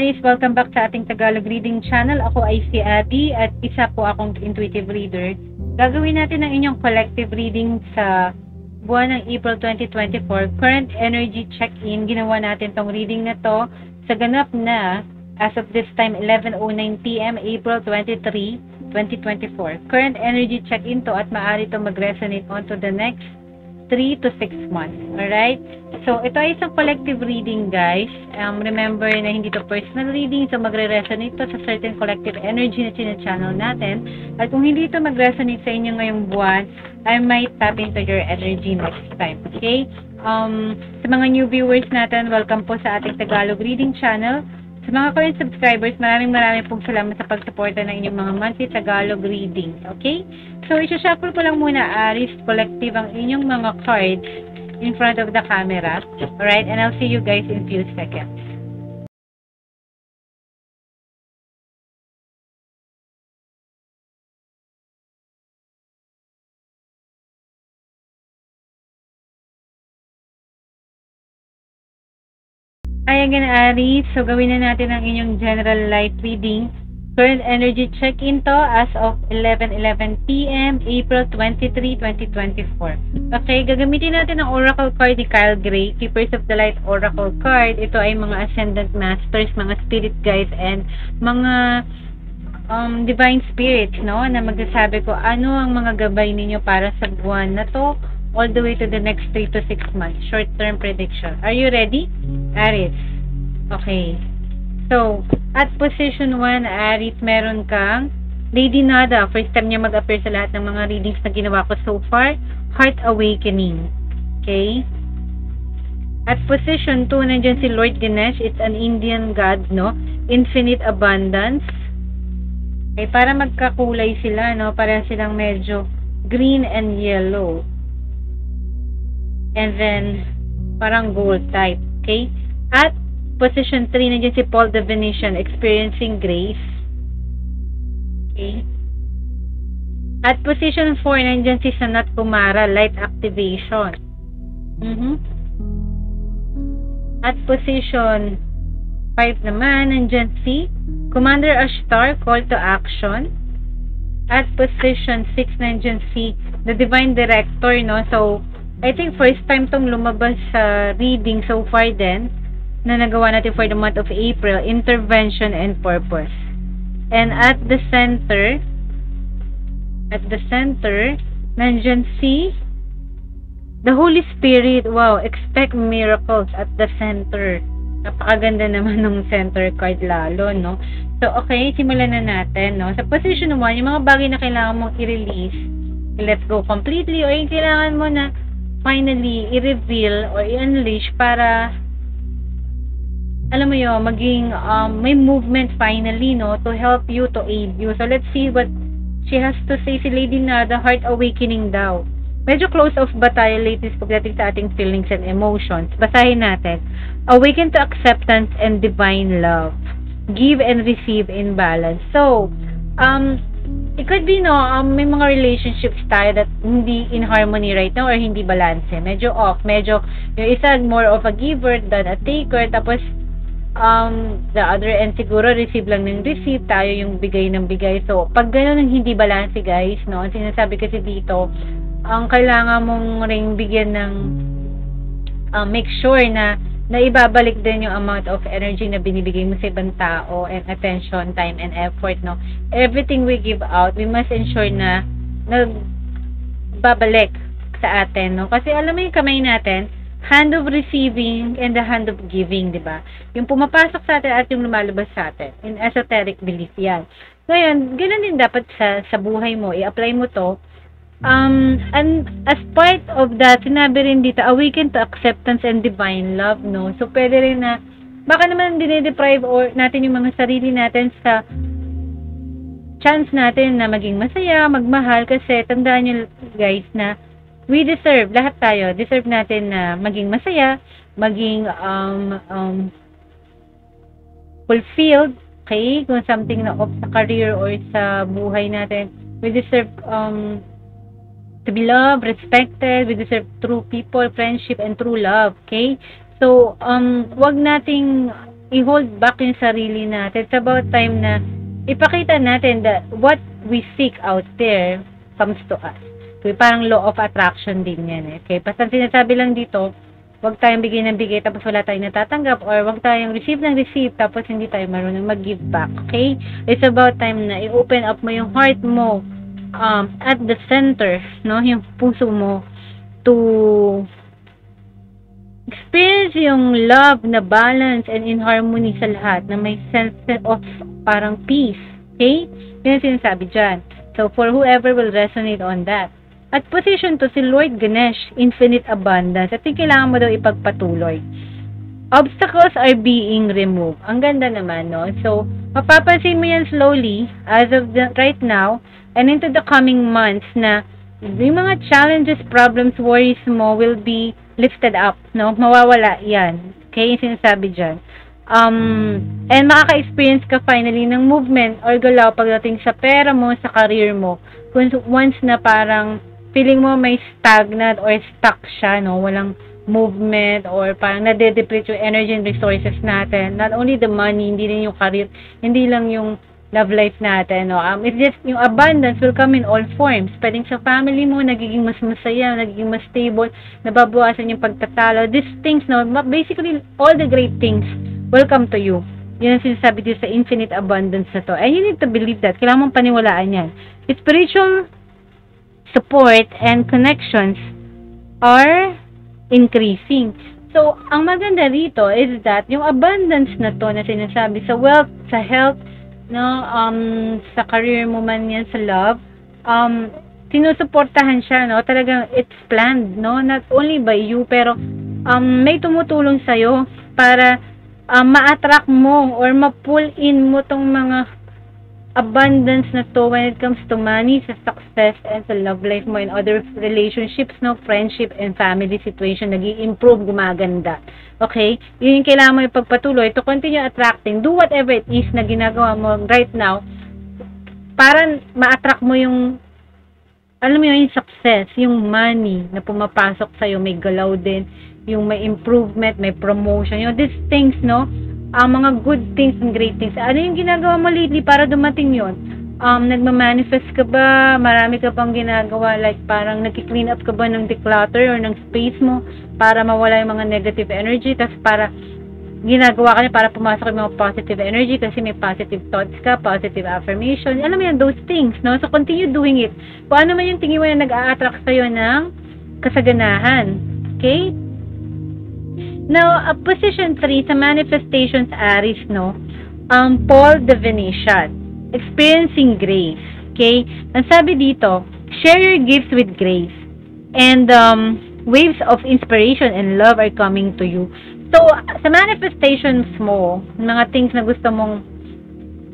Aries, welcome back sa ating Tagalog Reading Channel. Ako ay si Abby at isa po akong intuitive reader. Gagawin natin ang inyong collective reading sa buwan ng April 2024. Current energy check-in. Ginawa natin tong reading na to sa ganap na as of this time 11:09 PM April 23, 2024. Current energy check-in to at maaari to mag-resonate on to the next 3 to 6 months. Alright? So, ito ay isang collective reading, guys. Remember na hindi to personal reading, so magre-resonate to sa certain collective energy na channel natin. At kung hindi ito mag-resonate sa inyo ngayong buwan, I might tap into your energy next time. Okay? Sa mga new viewers natin, welcome po sa ating Tagalog Reading Channel. Sa mga current subscribers, maraming pong salamat sa pagsuporta ng inyong mga monthly Tagalog reading. Okay? So, isa-shuffle ko lang muna, Aries, collective ang inyong mga cards in front of the camera. Alright? And I'll see you guys in few seconds. Ay, again, Aries. So, gawin na natin ang inyong general light reading. Current energy check-in to as of 11:11 PM, April 23, 2024. Okay, gagamitin natin ang Oracle card ni Kyle Gray, Keepers of the Light Oracle card. Ito ay mga Ascendant Masters, mga Spirit Guides, and mga Divine Spirits, no? Na magsasabi ko ano ang mga gabay ninyo para sa buwan na to all the way to the next 3 to 6 months. Short-term prediction. Are you ready? Aries. Okay. So, at position 1, Aries, meron kang Lady Nada. First time niya mag-appear sa lahat ng mga readings na ginawa ko so far. Heart Awakening. Okay? At position 2, nandiyan si Lord Ganesh. It's an Indian god, no? Infinite Abundance. Okay, para magkakulay sila, no? Para silang medyo green and yellow. And then, parang gold type. Okay? At position 3, nandiyan si Paul the Venetian, Experiencing Grace. Okay. At position 4, nandiyan si Sanat Kumara, Light Activation. At position 5 naman, nandiyan si Commander Ashtar, Call to Action. At position 6, nandiyan si The Divine Director, no? So, I think first time tong lumabas sa reading so far din na nagawa natin for the month of April, Intervention and Purpose. And at the center, nandyan si the Holy Spirit. Wow, expect miracles at the center. Napakaganda naman ng center card lalo, no? So, okay, simulan na natin, no? Sa position 1, yung mga bagay na kailangan mong i-release, let go completely, o yung kailangan mo na finally i-reveal or i-unleash para alam mo yun, maging may movement finally, no, to help you, to aid you. So, let's see what she has to say. Si Lady Nada, Heart Awakening daw. Medyo close of ba tayo latest pagdating sa ating feelings and emotions. Basahin natin. Awaken to acceptance and divine love. Give and receive in balance. So, it could be, no, may mga relationships tayo that hindi in harmony right now or hindi balance. Medyo off. Medyo, yung isa more of a giver than a taker. Tapos, the other end siguro receive lang ng receive, tayo yung bigay ng bigay. So pag gano'n ng hindi balance, guys, no, ang sinasabi kasi dito, ang kailangan mong ring bigyan ng make sure na ibabalik din yung amount of energy na binibigay mo sa ibang tao, and attention, time, and effort, no. Everything we give out, we must ensure na nagbabalik sa atin, no, kasi alam mo yung kamay natin, hand of receiving and the hand of giving, di ba? Yung pumapasok sa atin at yung lumalabas sa atin. In esoteric belief yan. Ngayon, ganoon din dapat sa buhay mo. I-apply mo to. And as part of that, sinabi rin dito, awaken to acceptance and divine love, no? So, pwede rin na, baka naman dinideprive or natin yung mga sarili natin sa chance natin na maging masaya, magmahal, kasi tandaan nyo, guys, na we deserve, lahat tayo, deserve natin na maging masaya, maging fulfilled, okay? Kung something na off sa career or sa buhay natin, we deserve to be loved, respected, we deserve true people, friendship, and true love, okay? So, wag nating i-hold back yung sarili natin. It's about time na ipakita natin that what we seek out there comes to us. Okay, parang law of attraction din yan. Okay, basta sinasabi lang dito, wag tayong bigay ng bigay tapos wala tayong natatanggap, or wag tayong receive ng receive tapos hindi tayo marunong mag-give back. Okay? It's about time na i-open up mo yung heart mo at the center, no? Yung puso mo to experience yung love na balance and in harmony sa lahat, na may sense of parang peace. Okay? Yan yung sinasabi dyan. So, for whoever will resonate on that. At position to si Lord Ganesh, infinite abundance. At yung kailangan mo daw ipagpatuloy. Obstacles are being removed. Ang ganda naman, no? So, mapapansin mo yan slowly as of right now and into the coming months na yung mga challenges, problems, worries mo will be lifted up, no? Mawawala yan. Okay? Yung sinasabi dyan. And makaka-experience ka finally ng movement or galaw pagdating sa pera mo, sa career mo. Once na parang feeling mo may stagnant or stuck siya, no? Walang movement or parang nade-deplete yung energy and resources natin. Not only the money, hindi rin yung career, hindi lang yung love life natin, no? It's just yung abundance will come in all forms. Pwedeng sa family mo, nagiging mas masaya, nagiging mas stable, nababawasan yung pagtatalo. These things, no? Basically, all the great things will come to you. Yun ang sinasabi dito sa infinite abundance na to. And you need to believe that. Kailangan mong paniwalaan yan. Spiritual support and connections are increasing. So, ang maganda rito is that yung abundance na to na sinasabi sa wealth, sa health, no, sa career mo man yan, sa love, sinusuportahan siya, no? Talagang it's planned, no? Not only by you, pero may tumutulong sa'yo para ma-attract mo or ma-pull in mo tong mga abundance na to when it comes to money, sa success, and sa love life mo and other relationships, no, friendship and family situation, nag-i-improve, gumaganda. Okay? Yun yung kailangan mo ipagpatuloy to continue attracting. Do whatever it is na ginagawa mo right now para ma-attract mo yung, alam mo yung success, yung money na pumapasok sa'yo, may galaw din, yung may improvement, may promotion, you know, these things, no, mga good things and great things. Ano yung ginagawa mo lately para dumating yun? Nagmamanifest ka ba? Marami ka bang ginagawa? Like, parang nag-clean up ka ba ng declutter or ng space mo para mawala yung mga negative energy? Tapos para ginagawa ka niya para pumasok yung mga positive energy kasi may positive thoughts ka, positive affirmation. Alam mo yan, those things, no? So, continue doing it. Kung ano man yung tingin mo na nag-a-attract sa'yo ng kasaganahan. Okay? Now, position 3 sa manifestations Aries, no? Paul the Venetian, experiencing grace. Okay? Ang sabi dito, share your gifts with grace. And waves of inspiration and love are coming to you. So, sa manifestations mo, mga things na gusto mong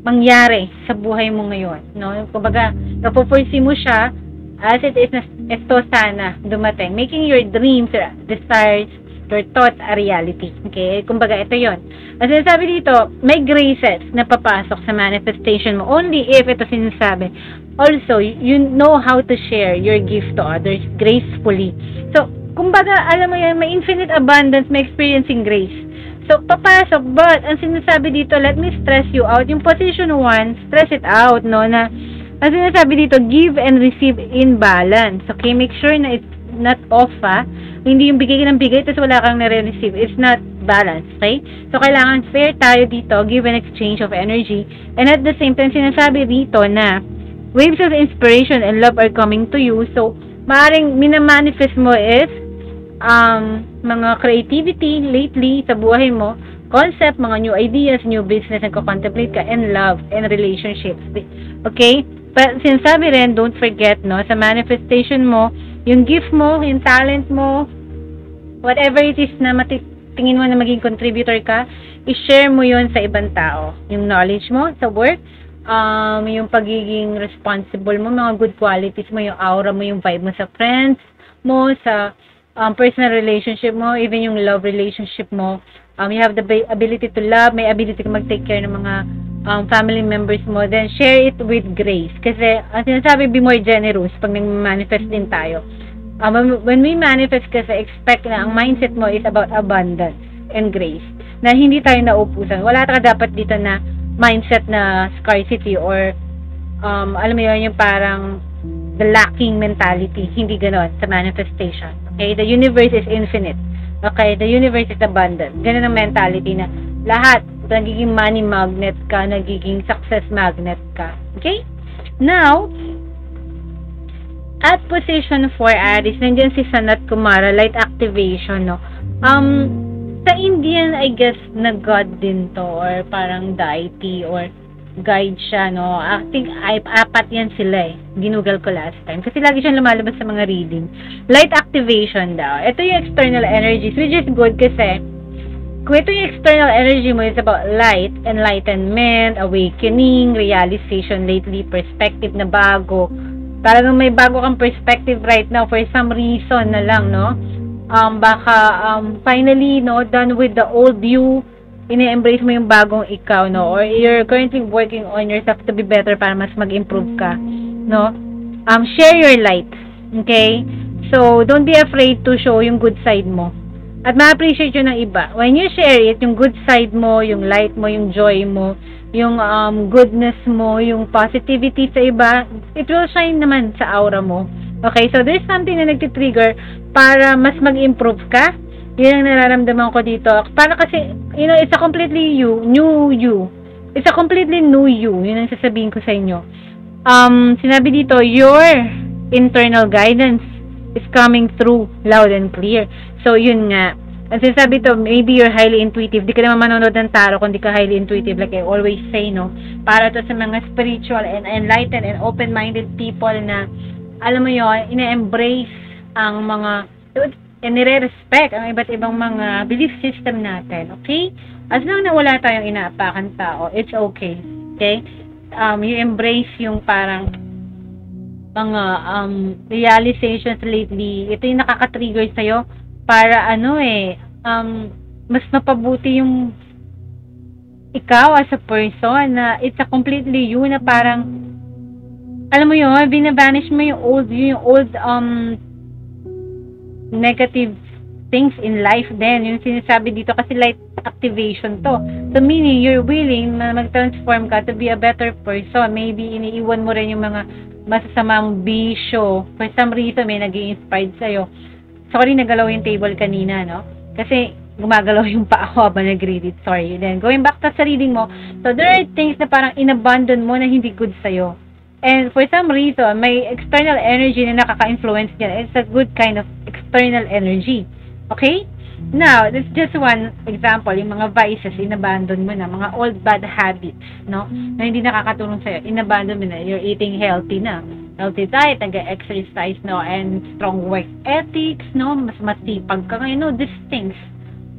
mangyari sa buhay mo ngayon, no? Kumbaga, napupursue mo siya as it is na ito sana dumating. Making your dreams, your desires, your thoughts a reality. Okay? Kumbaga, ito yon. As sinasabi dito, may graces na papasok sa manifestation mo only if ito sinasabi. Also, you know how to share your gift to others gracefully. So, kumbaga, alam mo yan, may infinite abundance, may experiencing grace. So, papasok, but, ang sinasabi dito, let me stress you out. Yung position 1, stress it out, no, na, ang sinasabi dito, give and receive in balance. Okay? Make sure na it's not off, ha? Hindi yung bigay ng bigay, tapos wala kang nare-receive. It's not balanced, okay? So, kailangan fair tayo dito, give and exchange of energy. And at the same time, sinasabi dito na waves of inspiration and love are coming to you. So, maaaring minamanifest mo is mga creativity lately sa buhay mo, concept, mga new ideas, new business na contemplate ka, and love, and relationships. Okay? But sinasabi rin, don't forget, no, sa manifestation mo, yung gift mo, yung talent mo, whatever it is na tingin mo na maging contributor ka, i-share mo yun sa ibang tao. Yung knowledge mo sa work, yung pagiging responsible mo, mga good qualities mo, yung aura mo, yung vibe mo sa friends mo, sa personal relationship mo, even yung love relationship mo. You have the ability to love, may ability to mag-take care ng mga family members mo, then share it with grace. Kasi, ang sinasabi, be more generous pag nag-manifest din tayo. When we manifest kasi, expect na ang mindset mo is about abundance and grace. na hindi tayo nauubusan. Wala ka dapat dito na mindset na scarcity or alam mo yun, yung parang the lacking mentality. Hindi ganon sa manifestation. Okay? The universe is infinite. Okay? The universe is abundant. Ganon ang mentality na lahat, nagiging money magnet ka, nagiging success magnet ka. Okay? Now, at position 4, Aries, nandiyan si Sanat Kumara, light activation, no? Sa Indian, I guess, na God din to, or parang deity, or guide siya, no? I think, apat yan sila, Ginugal ko last time. Kasi lagi siyang lumalabas sa mga reading. Light activation daw. Ito yung external energies, which is good kasi, kung ito yung external energy mo, it's about light, enlightenment, awakening, realization lately, perspective na bago. Talagang may bago kang perspective right now for some reason na lang, no? Finally, no, done with the old you, ine-embrace mo yung bagong ikaw, no? Or you're currently working on yourself to be better para mas mag-improve ka, no? Share your light, okay? So, don't be afraid to show yung good side mo. At ma-appreciate yun ng iba. When you share it, yung good side mo, yung light mo, yung joy mo, yung goodness mo, yung positivity sa iba, it will shine naman sa aura mo. Okay, so there's something na nagtitrigger para mas mag-improve ka. Yun ang nararamdaman ko dito. Para kasi, you know, it's a completely new you. It's a completely new you. Yun ang sasabihin ko sa inyo. Sinabi dito, your internal guidance is coming through loud and clear. So, yun nga. Ang sinasabi to, maybe you're highly intuitive. Di ka naman manonood ng tarot kung di ka highly intuitive. Like I always say, no? Para to sa mga spiritual and enlightened and open-minded people na alam mo yun, ina-embrace ang mga, and nire-respect ang iba't ibang mga belief system natin, okay? As long na wala tayong inaapakan tao, it's okay, okay? You embrace yung parang mga realizations lately. Ito yung nakaka-trigger sa'yo para mas mapabuti yung ikaw as a person na it's a completely you na parang alam mo yun, binabanish mo yung old negative things in life din. Yung sinasabi dito kasi light activation to. So meaning, you're willing na mag-transform ka to be a better person. Maybe iniiwan mo rin yung mga masasamang bisyo. For some reason, may nag-i-inspired sa'yo. Sorry, nagalaw yung table kanina, no? Kasi gumagalaw yung paa ko habang nag-read it. Sorry. Then, going back to sa reading mo, so there are things na parang inabandon mo na hindi good sa'yo. And for some reason, may external energy na nakaka-influence dyan. It's a good kind of external energy. Okay? Now, this is just one example. Yung mga vices, inabandon mo na. Mga old bad habits, no? Na hindi nakakatulong sa'yo. Inabandon mo na. You're eating healthy na. Healthy diet, nag-exercise, no? And strong work ethics, no? Mas matipag ka ngayon. No, these things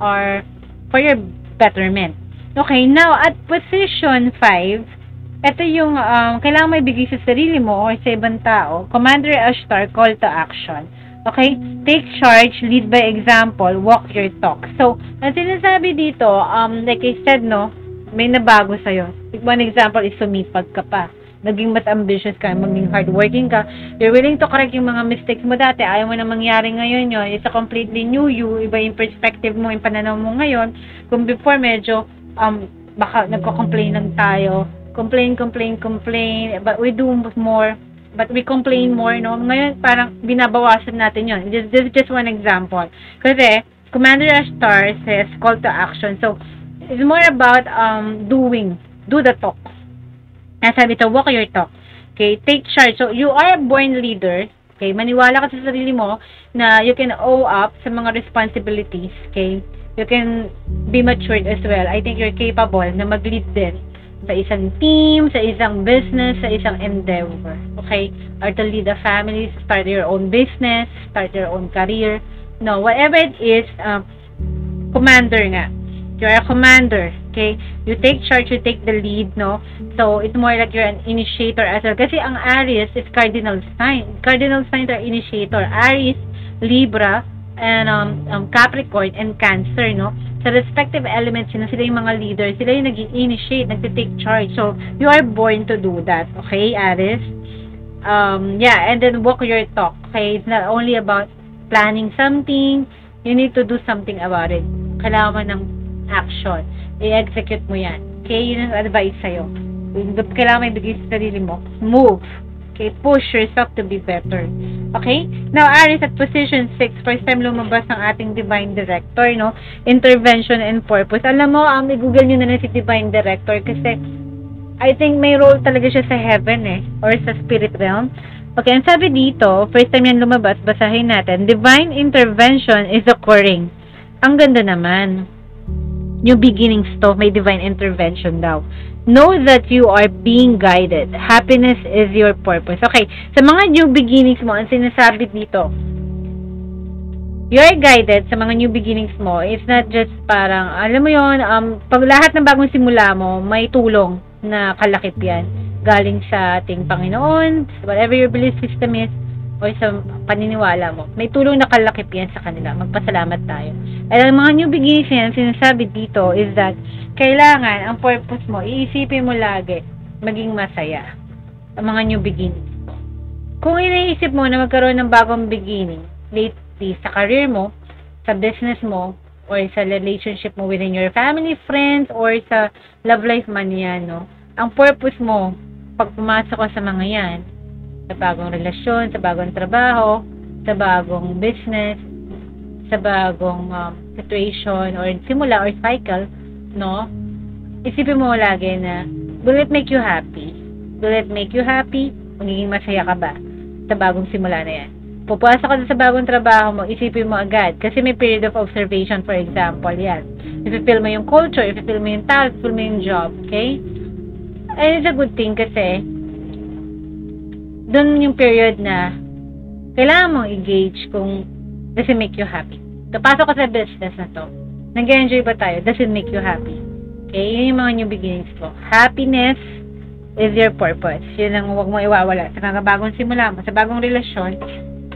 are for your betterment. Okay, now, at position 5, ito yung kailangan mo ibigay sa sarili mo o sa ibang tao. Commander Ashtar, call to action. Okay? Take charge, lead by example, walk your talk. So, ang sinasabi dito, like I said, no, may nabago sa'yo. One example is sumipag ka pa. Naging mas ambitious ka, maging hardworking ka. You're willing to correct yung mga mistakes mo dati. Ayaw mo na mangyari ngayon yun. It's a completely new you. Iba yung perspective mo, yung pananaw mo ngayon. Kung before, medyo, baka nagko-complain lang tayo. Complain, but we do more, but we complain more, no? Ngayon, parang binabawasan natin yun. This is just one example. Kasi, Commander Ashtar says, call to action. So, it's more about do the talk. Sabi ito, walk your talk. Okay, take charge. So, you are a born leader. Okay, maniwala ka sa sarili mo na you can owe up sa mga responsibilities. Okay, you can be matured as well. I think you're capable na mag-lead din sa isang team, sa isang business, sa isang endeavor. Okay? Or to lead a family, start your own business, start your own career. No, whatever it is, commander nga. You're a commander. Okay? You take charge, you take the lead, no? So, it's more like you're an initiator as well. Kasi ang Aries is cardinal sign. Cardinal signs are initiator. Aries, Libra, and Capricorn, and Cancer, no? Sa respective elements, sila yung mga leaders, sila yung nag-initiate, nag-take charge. So, you are born to do that. Okay, Aries? Yeah, and then walk your talk. Okay, it's not only about planning something, you need to do something about it. Kailangan mo ng action. I-execute mo yan. Okay? Yun ang advice sa'yo. Kailangan may bigay sa sarili mo. Move. Okay? Push yourself to be better. Okay? Now, Aries at position 6, first time lumabas ang ating Divine Director, no? Intervention and purpose. Alam mo, i-google nyo na si Divine Director kasi I think may role talaga siya sa heaven or sa spirit realm. Okay, ang sabi dito, first time yan lumabas, basahin natin, divine intervention is occurring. Ang ganda naman. New beginnings to, may divine intervention daw. Know that you are being guided. Happiness is your purpose. Okay, sa mga new beginnings mo, ang sinasabi dito, you are guided sa mga new beginnings mo. It's not just parang, alam mo yon, pag lahat ng bagong simula mo, may tulong na kalakip yan. Galing sa ating Panginoon, whatever your belief system is, o sa paniniwala mo. May tulong na kalakip yan sa kanila. Magpasalamat tayo. At ang mga new beginnings yan, sinasabi dito is that kailangan, ang purpose mo, iisipin mo lagi, maging masaya. Ang mga new beginnings. Kung iniisip mo na magkaroon ng bagong beginning, lately, sa career mo, sa business mo, or sa relationship mo within your family, friends, or sa love life man yan, no? Ang purpose mo, pag pumasok ka sa mga yan, sa bagong relasyon, sa bagong trabaho, sa bagong business, sa bagong situation, or simula, or cycle, no? Isipin mo lagi na, will it make you happy? Will it make you happy? Magiging masaya ka ba sa bagong simula na yan? Pupasok ka sa bagong trabaho mo, isipin mo agad. Kasi may period of observation, for example, yan. If-feel mo yung culture, if-feel mo yung tao, if-feel mo yung job, okay? And it's a good thing kasi doon yung period na kailangan mong i-gauge kung does it make you happy. Kapasok ka sa business na to, nag-enjoy ba tayo? Does it make you happy? Okay? Yun yung mga new beginnings ko. Happiness is your purpose. Yun ang huwag mo iwawala. Sa mga bagong simula mo, sa bagong relasyon,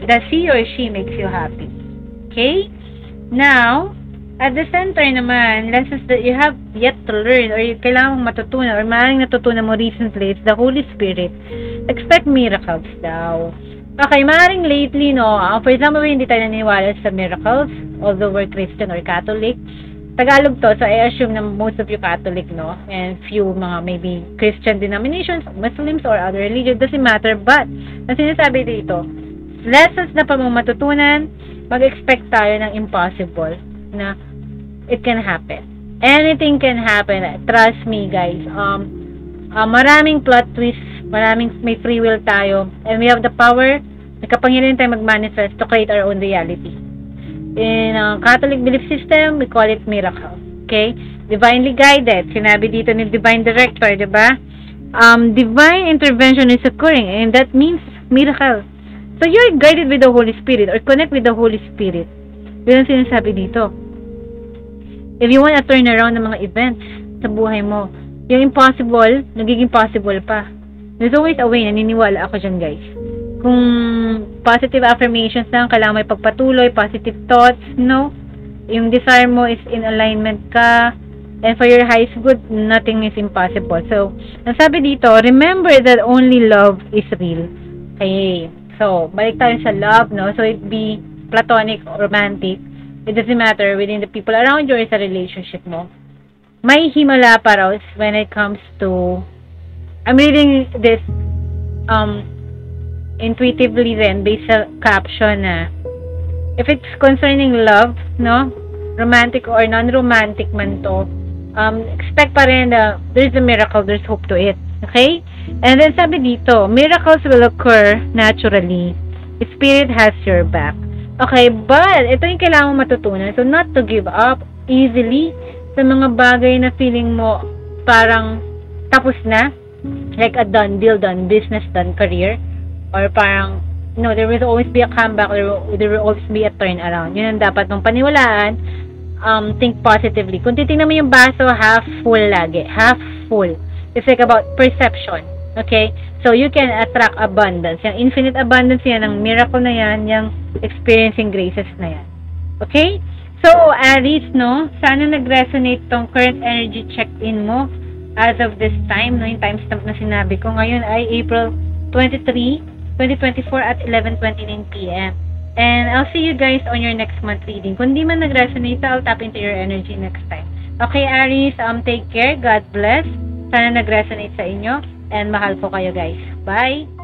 does he or she makes you happy? Okay? Now, at the center naman, lessons that you have yet to learn or kailangan mong matutunan or maaaring natutunan mo recently is the Holy Spirit. Expect miracles daw. Okay, maaaring lately, no, for example, hindi tayo naniniwala sa miracles, although we're Christian or Catholic. Tagalog to, so I assume na most of you Catholic, no, and few mga maybe Christian denominations, Muslims, or other religion, doesn't matter, but, ang sinasabi dito, lessons na pa mong matutunan, mag-expect tayo ng impossible, na it can happen. Anything can happen. Trust me, guys. Maraming plot twists, may free will tayo, and we have the power, may kapangyarihan tayo mag-manifest to create our own reality. In Catholic belief system, we call it miracle. Okay? Divinely guided. Sinabi dito ni Divine Director, diba? Divine intervention is occurring, and that means miracle. So, you're guided with the Holy Spirit or connect with the Holy Spirit. Yun ang sinasabi dito. If you want to turn around ng mga events sa buhay mo, yung impossible, nagiging possible pa. There's always a way, naniniwala ako dyan, guys. Kung positive affirmations lang, kailangan may pagpatuloy, positive thoughts, no? Yung desire mo is in alignment ka, and for your highest good, nothing is impossible. So, ang sabi dito, remember that only love is real. Okay. So, balik tayo sa love, no? So, it be platonic, romantic. It doesn't matter within the people around you or sa relationship mo. May himala pa raw when it comes to, I'm reading this intuitively then based sa caption na if it's concerning love, no, romantic or non-romantic man to, expect pa rin na there's a miracle, there's hope to it. Okay? And then sabi dito, miracles will occur naturally. The Spirit has your back. Okay, but ito yung kailangan mo matutunan. So, not to give up easily sa mga bagay na feeling mo parang tapos na. Like a done deal, done business, done career. Or parang, no, there will always be a comeback. There will always be a turnaround. Yun ang dapat mong paniwalaan. Think positively. Kung titingnan mo yung baso, half full lagi. Half full. It's like about perception. Okay? So, you can attract abundance. Yung infinite abundance yan, ang miracle na yan, yung experiencing graces na yan. Okay? So, Aries, no? Sana nag-resonate tong current energy check-in mo as of this time, no? Yung timestamp na sinabi ko. Ngayon ay April 23, 2024 at 11:29 p.m. And I'll see you guys on your next month reading. Kung di man nag-resonate, I'll tap into your energy next time. Okay, Aries, take care. God bless. Sana nag-resonate sa inyo. And mahal ko kayo, guys. Bye!